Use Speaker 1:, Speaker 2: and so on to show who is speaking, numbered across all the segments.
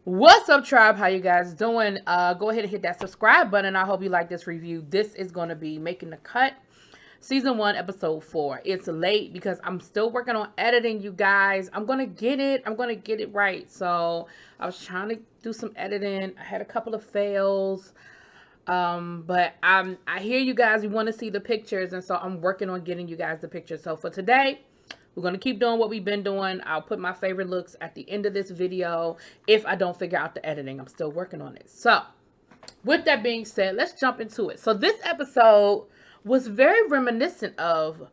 Speaker 1: What's up, tribe? How you guys doing? Go ahead and hit that subscribe button. I hope you like this review. This is going to be Making the Cut, season 1, episode 4. It's late because I'm still working on editing, you guys. I'm going to get it. I'm going to get it right. So I was trying to do some editing. I had a couple of fails. But I hear you guys, you want to see the pictures, and so I'm working on getting you guys the pictures. So for today, we're going to keep doing what we've been doing. I'll put my favorite looks at the end of this video if I don't figure out the editing. I'm still working on it. So with that being said, let's jump into it. So this episode was very reminiscent of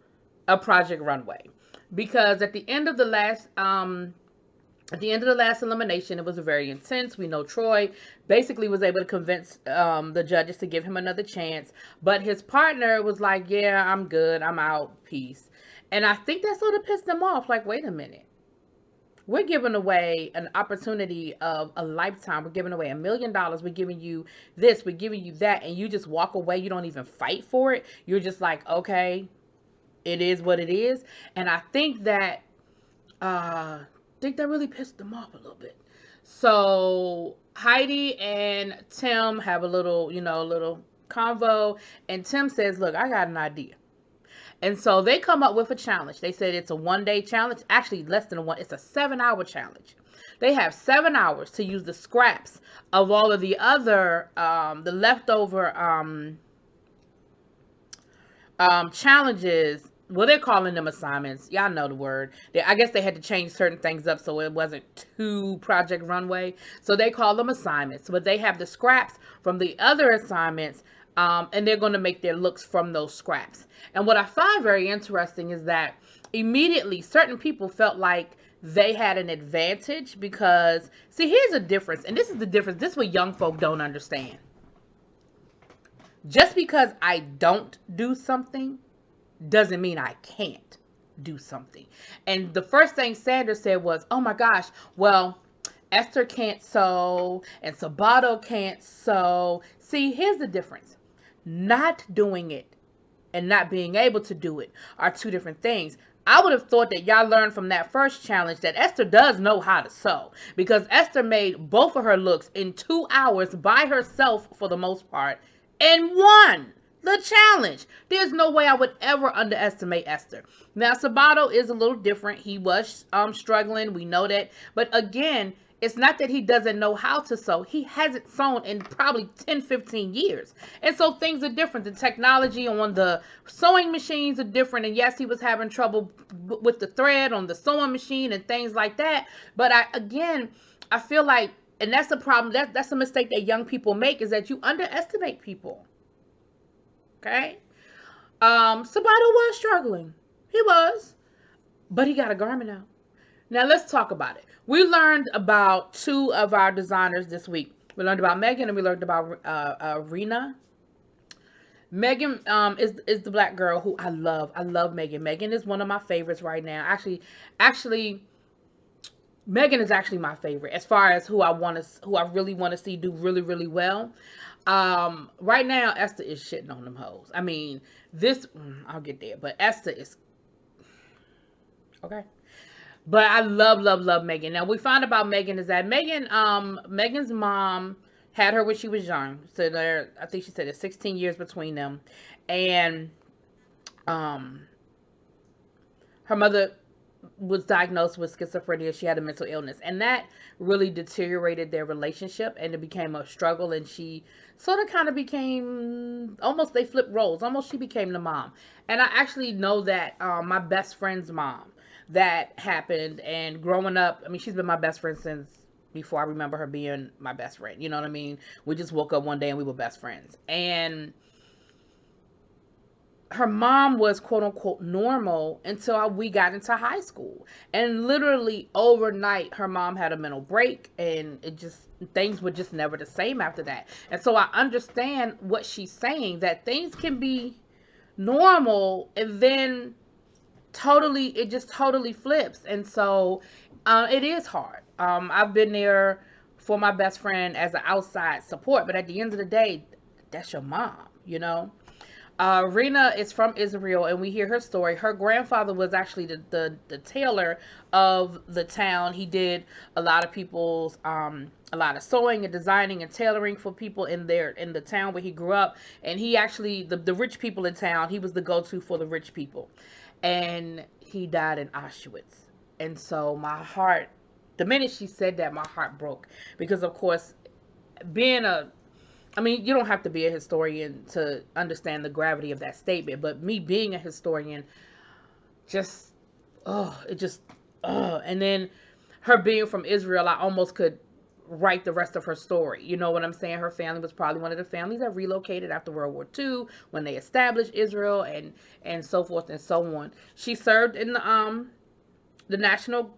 Speaker 1: a Project Runway, because at the end of the last elimination, it was very intense. We know Troy basically was able to convince the judges to give him another chance. But his partner was like, yeah, I'm good. I'm out. Peace. And I think that sort of pissed them off. Like, wait a minute. We're giving away an opportunity of a lifetime. We're giving away $1 million. We're giving you this. We're giving you that. And you just walk away. You don't even fight for it. You're just like, okay, it is what it is. And I think that really pissed them off a little bit. So Heidi and Tim have a little convo, and Tim says, "Look, I got an idea." And so they come up with a challenge. They said it's a 1-day challenge. Actually, less than one. It's a 7-hour challenge. They have 7 hours to use the scraps of all of the other, the leftover challenges. Well, they're calling them assignments. Y'all know the word. I guess they had to change certain things up so it wasn't too Project Runway. So they call them assignments. But they have the scraps from the other assignments, and they're going to make their looks from those scraps. And what I find very interesting is that immediately certain people felt like they had an advantage because, see, here's a difference. And this is the difference. This is what young folk don't understand. Just because I don't do something doesn't mean I can't do something. And the first thing Sandra said was, oh my gosh, well, Esther can't sew and Sabato can't sew. See, here's the difference. Not doing it and not being able to do it are two different things. I would have thought that y'all learned from that first challenge that Esther does know how to sew, because Esther made both of her looks in 2 hours by herself for the most part and won the challenge. There's no way I would ever underestimate Esther. Now, Sabato is a little different. He was struggling. We know that. But again, it's not that he doesn't know how to sew. He hasn't sewn in probably 10, 15 years. And so things are different. The technology on the sewing machines are different. And yes, he was having trouble with the thread on the sewing machine and things like that. But I feel like, and that's the problem. That's a mistake that young people make, is that you underestimate people. Okay. Sabato was struggling. He was. But he got a garment out. Now let's talk about it. We learned about 2 of our designers this week. We learned about Megan and we learned about Rena. Megan is the black girl who I love. I love Megan. Megan is one of my favorites right now. Actually, Megan is actually my favorite as far as who I really want to see do really, really well. Right now, Esther is shitting on them hoes. I mean, I'll get there, but Esther is okay. But I love, love, love Megan. Now, we found about Megan is that Megan's mom had her when she was young. So I think she said it's 16 years between them. And her mother was diagnosed with schizophrenia. She had a mental illness, and that really deteriorated their relationship, and it became a struggle. And she sort of kind of became, almost, they flipped roles. Almost she became the mom. And I actually know that my best friend's mom, that happened. And growing up, I mean, she's been my best friend since before I remember her being my best friend. You know what I mean? We just woke up one day and we were best friends. And her mom was quote unquote normal until we got into high school. And literally overnight, her mom had a mental break, and things were just never the same after that. And so I understand what she's saying, that things can be normal and then it just totally flips. And so it is hard. I've been there for my best friend as an outside support, but at the end of the day, that's your mom, you know? Rena is from Israel, and we hear her story. Her grandfather was actually the tailor of the town. He did a lot of people's a lot of sewing and designing and tailoring for people in the town where he grew up. And he actually the rich people in town. He was the go-to for the rich people, and he died in Auschwitz. And so my heart, the minute she said that, my heart broke, because of course, being a I mean, you don't have to be a historian to understand the gravity of that statement, but me being a historian, just, it just, and then her being from Israel, I almost could write the rest of her story. You know what I'm saying? Her family was probably one of the families that relocated after World War II when they established Israel, and so forth and so on. She served in the national,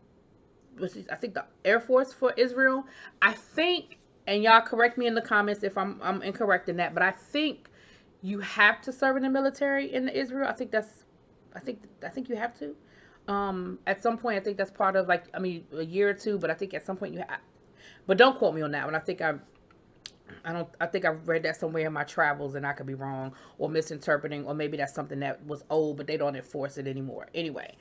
Speaker 1: I think the Air Force for Israel. I think, and y'all correct me in the comments if I'm incorrect in that, but I think you have to serve in the military in Israel. I think you have to. At some point, I think that's part of, like, I mean, a year or two, but I think at some point you have. But don't quote me on that one. I think I've read that somewhere in my travels, and I could be wrong or misinterpreting, or maybe that's something that was old, but they don't enforce it anymore. Anyway,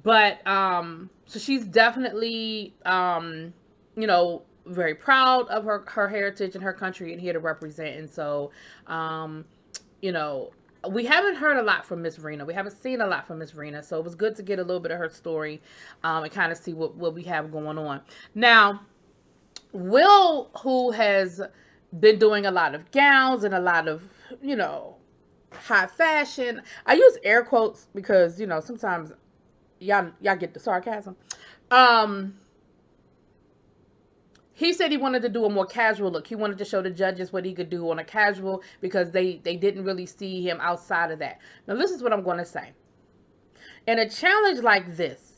Speaker 1: but so she's definitely you know, very proud of her heritage and her country, and here to represent. And so you know, we haven't heard a lot from Miss Rena. We haven't seen a lot from Miss Rena, so it was good to get a little bit of her story and kind of see what we have going on. Now, Will, who has been doing a lot of gowns and a lot of, you know, high fashion. I use air quotes because, you know, sometimes y'all get the sarcasm. He said he wanted to do a more casual look. He wanted to show the judges what he could do on a casual, because they didn't really see him outside of that. Now, this is what I'm going to say. In a challenge like this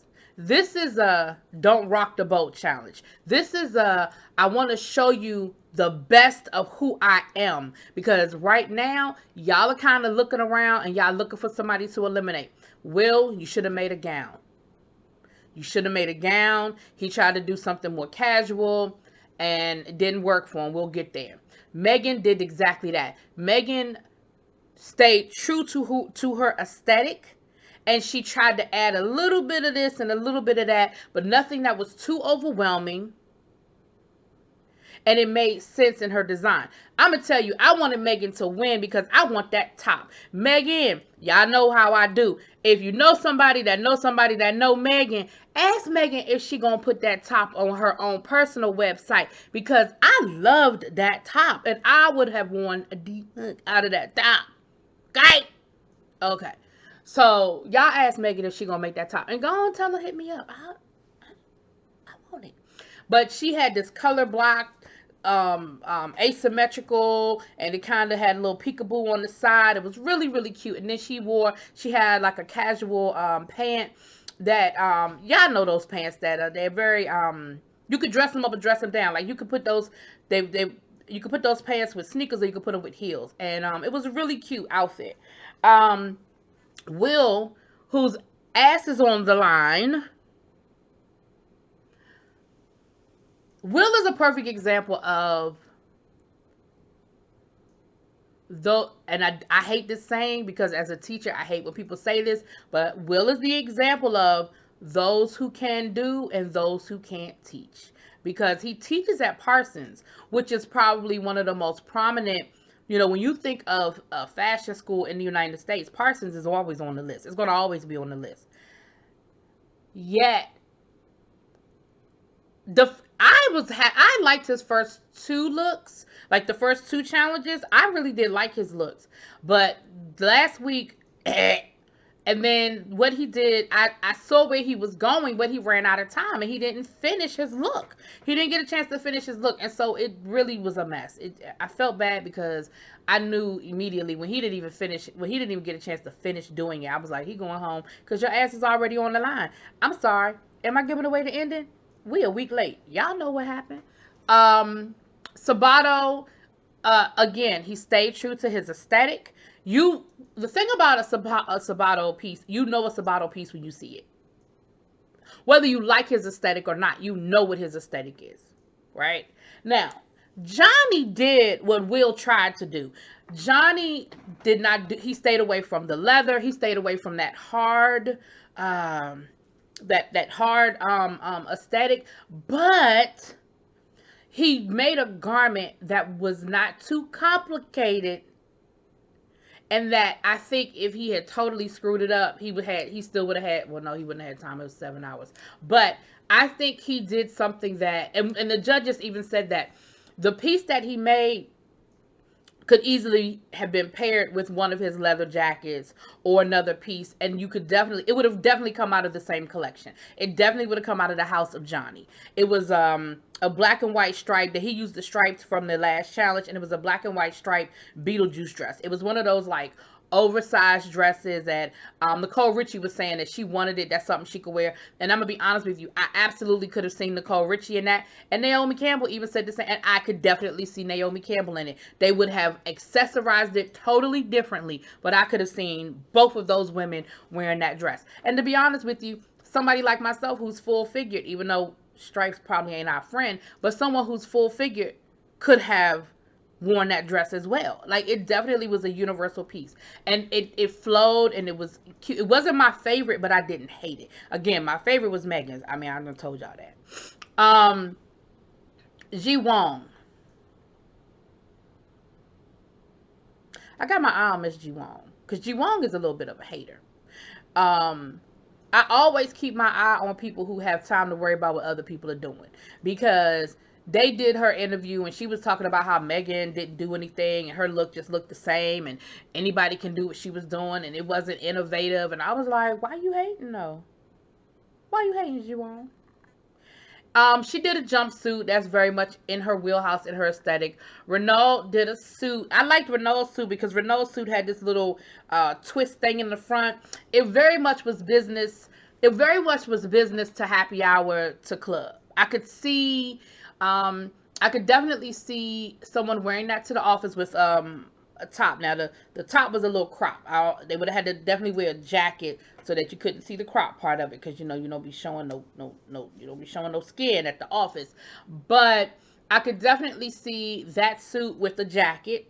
Speaker 1: is a don't rock the boat challenge. This is a I want to show you the best of who I am, because right now y'all are kind of looking around and y'all looking for somebody to eliminate. Will, you should have made a gown. You should have made a gown. He tried to do something more casual, and it didn't work for him. We'll get there. Megan did exactly that. Megan stayed true to her aesthetic, and she tried to add a little bit of this and a little bit of that, but nothing that was too overwhelming. And it made sense in her design. I'm going to tell you, I wanted Megan to win because I want that top. Megan, y'all know how I do. If you know somebody that know Megan, ask Megan if she going to put that top on her own personal website, because I loved that top and I would have worn a deep out of that top. Okay? Okay. So y'all ask Megan if she going to make that top. And go on, tell her, hit me up. I want it. But she had this color block, asymmetrical, and it kind of had a little peekaboo on the side. It was really, really cute. And then she had like a casual pant that y'all know those pants that they're very you could dress them up or dress them down. Like, you could put those you could put those pants with sneakers, or you could put them with heels. And it was a really cute outfit. Will, whose ass is on the line. Will is a perfect example of, though, and I hate this saying, because as a teacher, I hate when people say this, but Will is the example of those who can do and those who can't teach. Because he teaches at Parsons, which is probably one of the most prominent, you know, when you think of a fashion school in the United States, Parsons is always on the list. It's going to always be on the list. Yet, I liked his first two looks, like the first two challenges. I really did like his looks, but last week, and then what he did, I saw where he was going, but he ran out of time and he didn't finish his look. He didn't get a chance to finish his look, and so it really was a mess. I felt bad because I knew immediately when he didn't even get a chance to finish doing it. I was like, he going home because your ass is already on the line. I'm sorry. Am I giving away the ending? We a week late. Y'all know what happened. Sabato, again, he stayed true to his aesthetic. The thing about a Sabato piece, you know a Sabato piece when you see it. Whether you like his aesthetic or not, you know what his aesthetic is, right? Now, Johnny did what Will tried to do. Johnny did not do, he stayed away from the leather. He stayed away from that hard, um, that hard aesthetic, but he made a garment that was not too complicated, and that I think if he had totally screwed it up, he still would have had, well, no, he wouldn't have had time. It was 7 hours. But I think he did something that, and the judges even said that the piece that he made could easily have been paired with one of his leather jackets or another piece, and you could definitely, it would have definitely come out of the same collection. It definitely would have come out of the house of Johnny. It was a black and white stripe that he used, the stripes from the last challenge, and it was a black and white stripe Beetlejuice dress. It was one of those like oversized dresses that Nicole Richie was saying that she wanted it. That's something she could wear. And I'm gonna be honest with you, I absolutely could have seen Nicole Richie in that. And Naomi Campbell even said the same. And I could definitely see Naomi Campbell in it. They would have accessorized it totally differently, but I could have seen both of those women wearing that dress. And to be honest with you, somebody like myself who's full figured, even though stripes probably ain't our friend, but someone who's full figured could have worn that dress as well. Like, it definitely was a universal piece, and it flowed, and it was cute. It wasn't my favorite, but I didn't hate it. Again, my favorite was Megan's. I mean, I done told y'all that. Ji Wong, I got my eye on Miss Ji Wong, because Ji Wong is a little bit of a hater. I always keep my eye on people who have time to worry about what other people are doing, because they did her interview and she was talking about how Megan didn't do anything and her look just looked the same and anybody can do what she was doing and it wasn't innovative. And I was like, why you hating though? Why you hating, Juwan? She did a jumpsuit that's very much in her wheelhouse, in her aesthetic. Renault did a suit. I liked Renault's suit because Renault's suit had this little twist thing in the front. It very much was business. It very much was business to happy hour to club. I could definitely see someone wearing that to the office with a top. Now the top was a little crop. They would have had to definitely wear a jacket so that you couldn't see the crop part of it, because you don't be showing you don't be showing no skin at the office. But I could definitely see that suit with the jacket.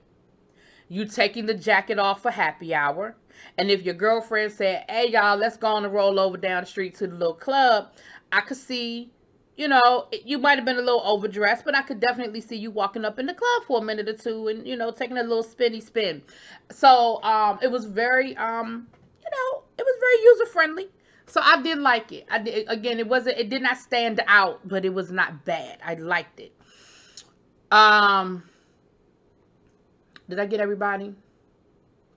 Speaker 1: You taking the jacket off for happy hour. And if your girlfriend said, hey y'all, let's go on and roll over down the street to the little club, I could see, you might have been a little overdressed, but I could definitely see you walking up in the club for a minute or two and, taking a little spinny spin. So, it was very, it was very user-friendly. So I did like it. Again, it did not stand out, but it was not bad. I liked it. Did I get everybody?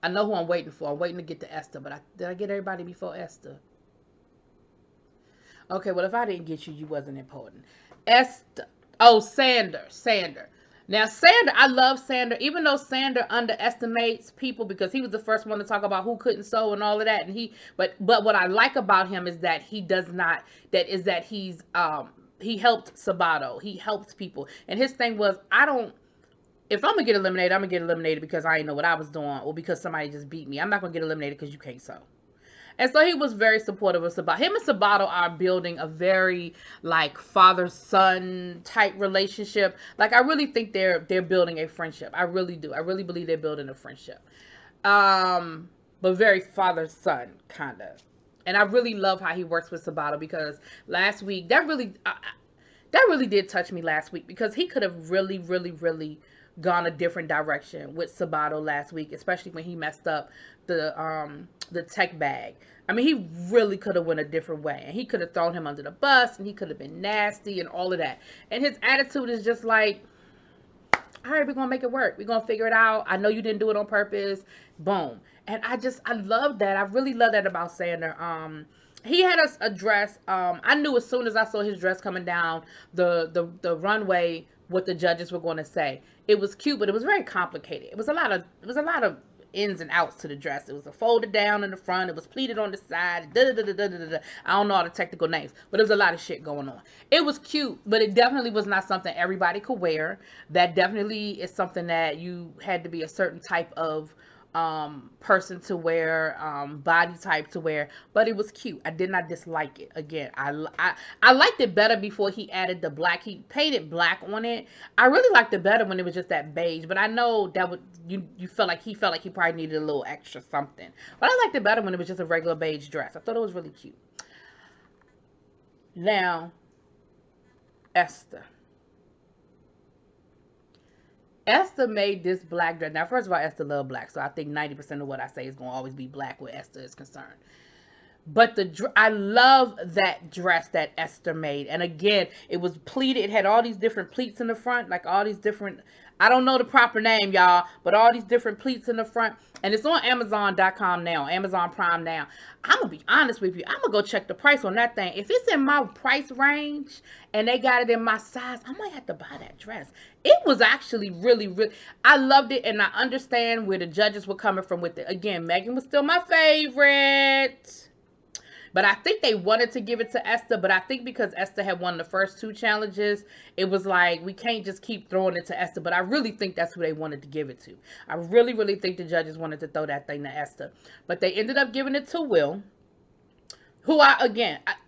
Speaker 1: I know who I'm waiting for. I'm waiting to get to Esther, but did I get everybody before Esther? Okay, well, if I didn't get you, you wasn't important. Esther. Oh, Sander. Now, Sander, I love Sander, even though Sander underestimates people because he was the first one to talk about who couldn't sew and all of that. And but what I like about him is that he helped Sabato. He helps people. And his thing was, if I'm going to get eliminated, I'm going to get eliminated because I didn't know what I was doing or because somebody just beat me. I'm not going to get eliminated because you can't sew. And so he was very supportive of Sabato. Him and Sabato are building a very, like, father-son type relationship. Like, I really think they're building a friendship. I really do. I really believe they're building a friendship. But very father-son, kind of. And I really love how he works with Sabato, because last week, that really did touch me last week, because he could have really, really, really gone a different direction with Sabato last week, especially when he messed up the tech bag. I mean, he really could have went a different way, and he could have thrown him under the bus, and he could have been nasty and all of that. And his attitude is just like, all right, we're gonna make it work. We're gonna figure it out. I know you didn't do it on purpose. Boom. And I love that. I really love that about Sander. He had a dress. I knew as soon as I saw his dress coming down the runway what the judges were going to say. It was cute, but it was very complicated. It was a lot of ins and outs to the dress. It was a folded down in the front. It was pleated on the side. I don't know all the technical names, but there was a lot of shit going on. It was cute, but it definitely was not something everybody could wear. That definitely is something that you had to be a certain type of person to wear, body type to wear, but it was cute. I did not dislike it. Again, I liked it better before he added the black. He painted black on it. I really liked it better when it was just that beige, but I know that would you felt like he probably needed a little extra something. But I liked it better when it was just a regular beige dress. I thought it was really cute. Now, Esther. Esther made this black dress. Now, first of all, Esther loved black, so I think 90% of what I say is going to always be black where Esther is concerned. But I love that dress that Esther made. And again, it was pleated. It had all these different pleats in the front, like all these different, I don't know the proper name, y'all, but all these different pleats in the front. And it's on Amazon.com now, Amazon Prime now. I'm going to be honest with you. I'm going to go check the price on that thing. If it's in my price range and they got it in my size, I might have to buy that dress. It was actually really, really, I loved it. And I understand where the judges were coming from with it. Again, Megan was still my favorite. But I think they wanted to give it to Esther. But I think because Esther had won the first two challenges, it was like, we can't just keep throwing it to Esther. But I really think that's who they wanted to give it to. I really, really think the judges wanted to throw that thing to Esther. But they ended up giving it to Will. Who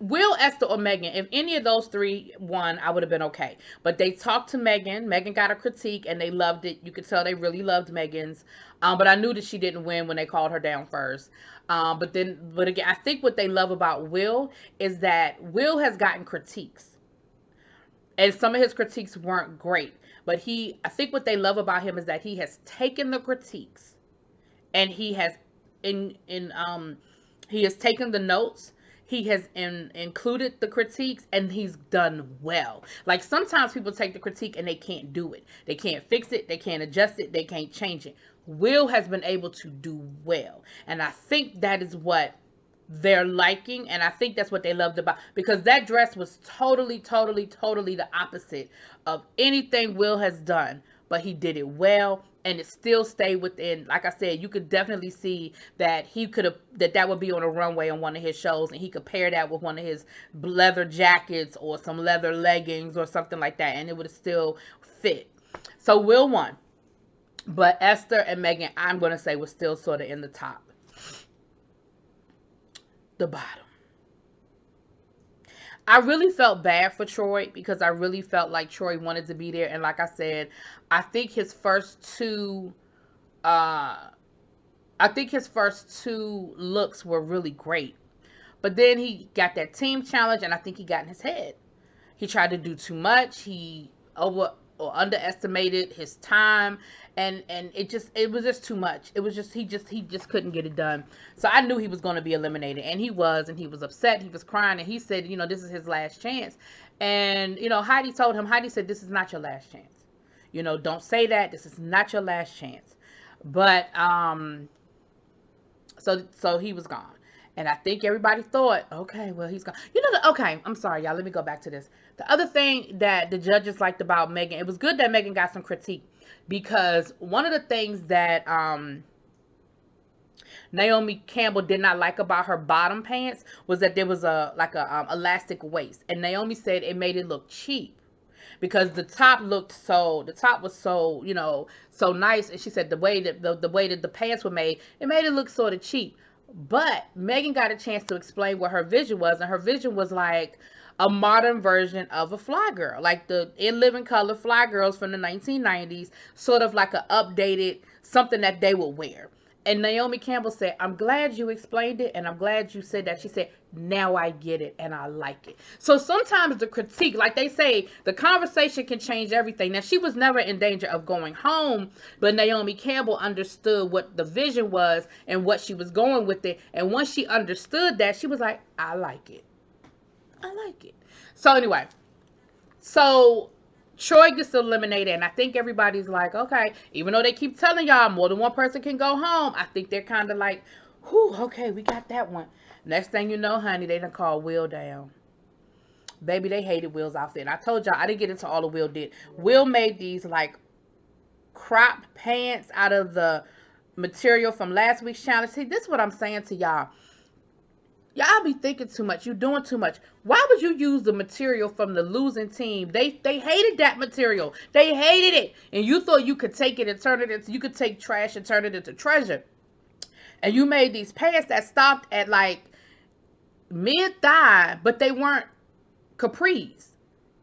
Speaker 1: Will, Esther, or Megan, if any of those three won, I would have been okay. But they talked to Megan. Megan got a critique, and they loved it. You could tell they really loved Megan's. But I knew that she didn't win when they called her down first. But again, I think what they love about Will is that Will has gotten critiques. And some of his critiques weren't great. But I think what they love about him is that he has taken the critiques. And he has he has taken the notes. He has included the critiques, and he's done well. Like, sometimes people take the critique and they can't do it. They can't fix it. They can't adjust it. They can't change it. Will has been able to do well. And I think that is what they're liking. And I think that's what they loved about, because that dress was totally, totally, totally the opposite of anything Will has done. But he did it well. And it still stayed within, like I said, you could definitely see that he could have, that would be on a runway on one of his shows. And he could pair that with one of his leather jackets or some leather leggings or something like that. And it would have still fit. So Will won. But Esther and Megan, I'm going to say, was still sort of in the top. The bottom. I really felt bad for Troy, because I really felt like Troy wanted to be there. And like I said, I think his first two looks were really great. But then he got that team challenge, and I think he got in his head. He tried to do too much. He underestimated his time, and it was just too much. It was just he just couldn't get it done. So I knew he was going to be eliminated, and he was upset. He was crying, and he said, this is his last chance. And Heidi told him, Heidi said, this is not your last chance. Don't say that. This is not your last chance. But so he was gone. And I think everybody thought, okay, well, he's gone. Okay, I'm sorry, y'all. Let me go back to this. The other thing that the judges liked about Megan, it was good that Megan got some critique, because one of the things that Naomi Campbell did not like about her bottom pants was that there was a elastic waist. And Naomi said it made it look cheap, because the top was so, so nice. And she said the way that the pants were made, it made it look sort of cheap. But Megan got a chance to explain what her vision was, and her vision was like a modern version of a fly girl, like the In Living Color fly girls from the 1990s, sort of like an updated something that they would wear. And Naomi Campbell said, I'm glad you explained it, and I'm glad you said that. She said, now I get it, and I like it. So sometimes the critique, like they say, the conversation can change everything. Now, she was never in danger of going home, but Naomi Campbell understood what the vision was and what she was going with it. And once she understood that, she was like, I like it. I like it. So anyway, Troy gets eliminated, and I think everybody's like, okay, even though they keep telling y'all more than one person can go home, I think they're kind of like, whew, okay, we got that one. Next thing you know, honey, they done called Will down. Baby, they hated Will's outfit. And I told y'all, I didn't get into all of Will did. Will made these like crop pants out of the material from last week's challenge. See, this is what I'm saying to y'all. Y'all be thinking too much. You're doing too much. Why would you use the material from the losing team? They hated that material. They hated it. And you thought you could take it and turn it into, you could take trash and turn it into treasure. And you made these pants that stopped at like mid-thigh, but they weren't capris.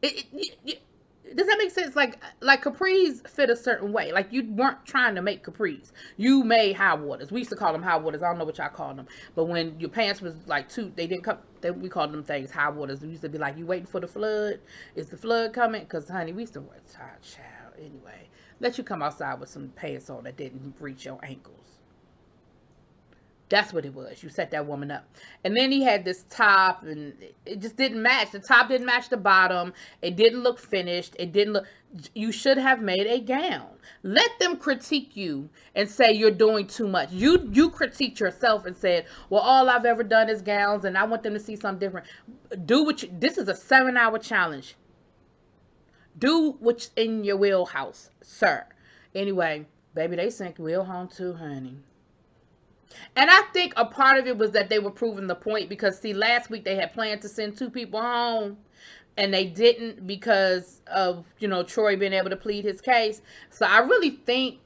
Speaker 1: Does that make sense? Like capris fit a certain way. Like you weren't trying to make capris. You made high waters. We used to call them high waters. I don't know what y'all call them. But when your pants was like they didn't come. We called them things high waters. We used to be like, you waiting for the flood? Is the flood coming? Because honey, we used to wear child. Anyway, let you come outside with some pants on that didn't reach your ankles. That's what it was. You set that woman up. And then he had this top, and it just didn't match. The top didn't match the bottom. It didn't look finished. It didn't look... You should have made a gown. Let them critique you and say you're doing too much. You critiqued yourself and said, well, all I've ever done is gowns, and I want them to see something different. Do what you... This is a 7-hour challenge. Do what's in your wheelhouse, sir. Anyway, baby, they sent Will home too, honey. And I think a part of it was that they were proving the point, because see, last week they had planned to send 2 people home and they didn't because of, you know, Troy being able to plead his case. So I really think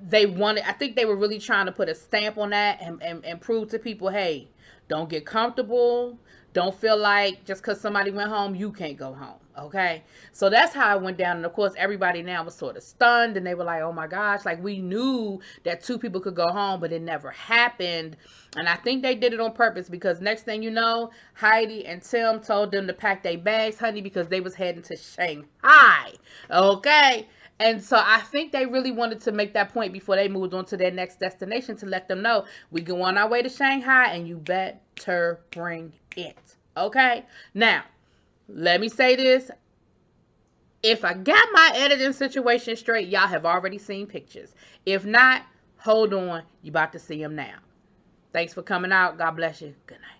Speaker 1: they were really trying to put a stamp on that and prove to people, hey, don't get comfortable. Don't feel like just because somebody went home, you can't go home. Okay. So that's how it went down. And of course, everybody now was sort of stunned, and they were like, oh my gosh, like we knew that 2 people could go home, but it never happened. And I think they did it on purpose, because next thing you know, Heidi and Tim told them to pack their bags, honey, because they was heading to Shanghai. Okay. And so I think they really wanted to make that point before they moved on to their next destination, to let them know we go on our way to Shanghai, and you better bring it. Okay. Now, let me say this. If I got my editing situation straight, y'all have already seen pictures. If not, hold on. You about to see them now. Thanks for coming out. God bless you. Good night.